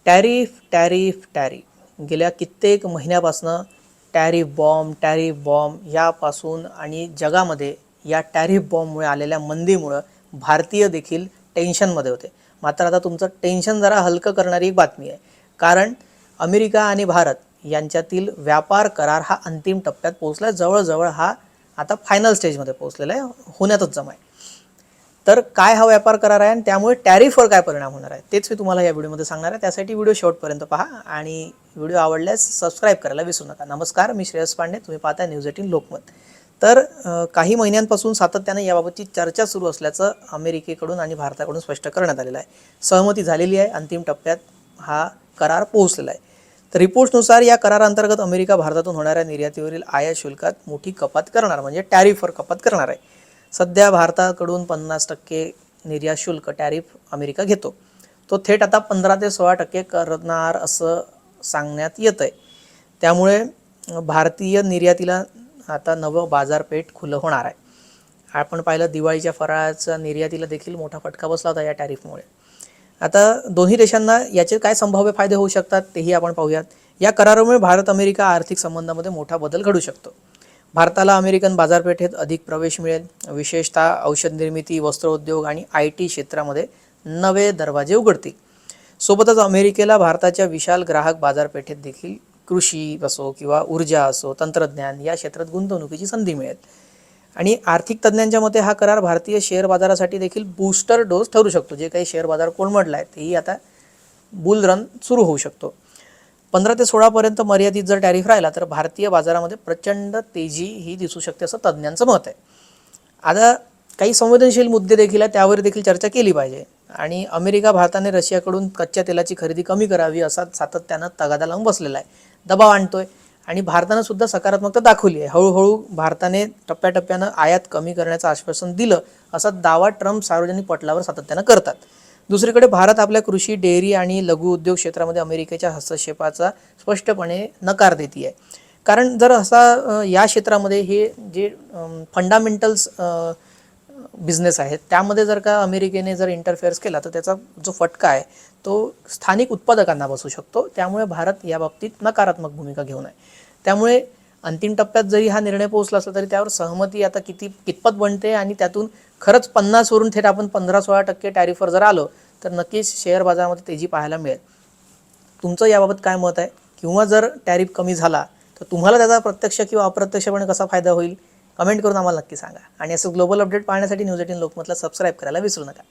Tariff tariff tariff गेल्या कित्येक महिन्यापासून टॅरिफ बॉम्ब यापासून आणि जगामध्ये या टॅरिफ बॉम्बमुळे आलेल्या मंदीमुळे भारतीय देखील टेन्शनमध्ये होते. मात्र आता तुमचं टेन्शन जरा हलकं करणारी एक बातमी आहे, कारण अमेरिका आणि भारत यांच्यातील व्यापार करार हा अंतिम टप्प्यात पोहोचला. जवळजवळ हा आता फायनल स्टेजमध्ये पोहोचलेला आहे, होण्यातच जमा आहे. तर काय हा व्यापार करार आहे आणि त्यामुळे टॅरिफवर काय परिणाम होणार आहे तेच मी तुम्हाला या व्हिडिओमध्ये सांगणार आहे. त्यासाठी व्हिडिओ शेवटपर्यंत पहा आणि व्हिडिओ आवडल्यास सबस्क्राईब करायला विसरू नका. नमस्कार, मी श्रेयस पांडे, तुम्ही पाहताय न्यूज 18 लोकमत. तर काही महिन्यांपासून सातत्याने याबाबतची चर्चा सुरू असल्याचं अमेरिकेकडून आणि भारताकडून स्पष्ट करण्यात आलेलं आहे. सहमती झालेली आहे, अंतिम टप्प्यात हा करार पोहोचलेला आहे. तर रिपोर्ट्सनुसार या कराराअंतर्गत अमेरिका भारतातून होणाऱ्या निर्यातीवरील आयात शुल्कात मोठी कपात करणार, म्हणजे टॅरिफवर कपात करणार आहे. सध्या भारताकडून 50% निर्यात शुल्क टॅरिफ अमेरिका घेतो, तो थेट आता 15 ते 16% करणार असं सांगण्यात येत आहे. त्यामुळे भारतीय निर्यातीला आता नवं बाजारपेठ खुलं होणार आहे. आपण पाहिलं दिवाळीच्या फराळाच्या निर्यातीला देखील मोठा फटका बसला होता या टॅरिफमुळे. आता दोन्ही देशांना याचे काय संभाव्य फायदे होऊ शकतात तेही आपण पाहूयात. या करारामुळे भारत अमेरिका आर्थिक संबंधामध्ये मोठा बदल घडू शकतो. भारताला अमेरिकन बाजारपेठेत अधिक प्रवेश मिळेल, विशेषतः औषध निर्मिती, वस्त्रोद्योग आणि IT क्षेत्रामध्ये नवे दरवाजे उघडतील. सोबतच अमेरिकेला भारताच्या विशाल ग्राहक बाजारपेठेत देखील कृषी असो किंवा ऊर्जा असो, तंत्रज्ञान या क्षेत्रात गुंतवणुकीची संधी मिळेल. आणि आर्थिक तज्ज्ञांच्या मते हा करार भारतीय शेअर बाजारासाठी देखील बूस्टर डोस ठरू शकतो. जे काही शेअर बाजार कोलमडला आहे तेही आता बुल रन सुरू होऊ शकतो. 15 ते 16% मर्यादित जर टॅरिफ राहिला तर भारतीय बाजारामध्ये प्रचंड तेजी ही दिसू शकते असं तज्ज्ञांचं मत आहे. आता काही संवेदनशील मुद्दे देखील आहेत, त्यावर देखील चर्चा केली पाहिजे. आणि अमेरिका भारताने रशियाकडून कच्च्या तेलाची खरेदी कमी करावी असा सातत्यानं तगादा लावून बसलेला आहे, दबाव आणतोय. आणि भारतानं सुद्धा सकारात्मकता दाखवली आहे. हळूहळू भारताने टप्प्याटप्प्यानं आयात कमी करण्याचं आश्वासन दिलं असा दावा ट्रम्प सार्वजनिक पटलावर सातत्यानं करतात. दुसरीकडे भारत आपल्या कृषी, डेअरी आणि लघु उद्योग क्षेत्रामध्ये अमेरिकेच्या हस्तक्षेपाचा स्पष्टपणे नकार देते आहे. कारण जर असा या क्षेत्रामध्ये हे जे फंडामेंटल्स बिझनेस आहेत त्यामध्ये जर का अमेरिकेने जर इंटरफेअर्स केला तर त्याचा जो फटका आहे तो स्थानिक उत्पादकांना बसू शकतो. त्यामुळे भारत या बाबतीत नकारात्मक भूमिका घेऊन आहे. त्यामुळे अंतिम टप्प्यात जरी हा निर्णय पोहोचला असला तरी त्यावर सहमती आता कितपत बनते आणि त्यातून खरंच 50 वरून थेट आपण 15-16% टॅरिफवर जर आलो तर नक्कीच शेअर बाजारामध्ये तेजी पाहायला मिळेल. तुमचं याबाबत काय मत आहे? किंवा जर टॅरिफ कमी झाला तर तुम्हाला त्याचा प्रत्यक्ष किंवा अप्रत्यक्षपणे कसा फायदा होईल? कमेंट करून आम्हाला नक्की सांगा. आणि असं ग्लोबल अपडेट पाहण्यासाठी न्यूज 18 लोकमतला सबस्क्राईब करायला विसरू नका.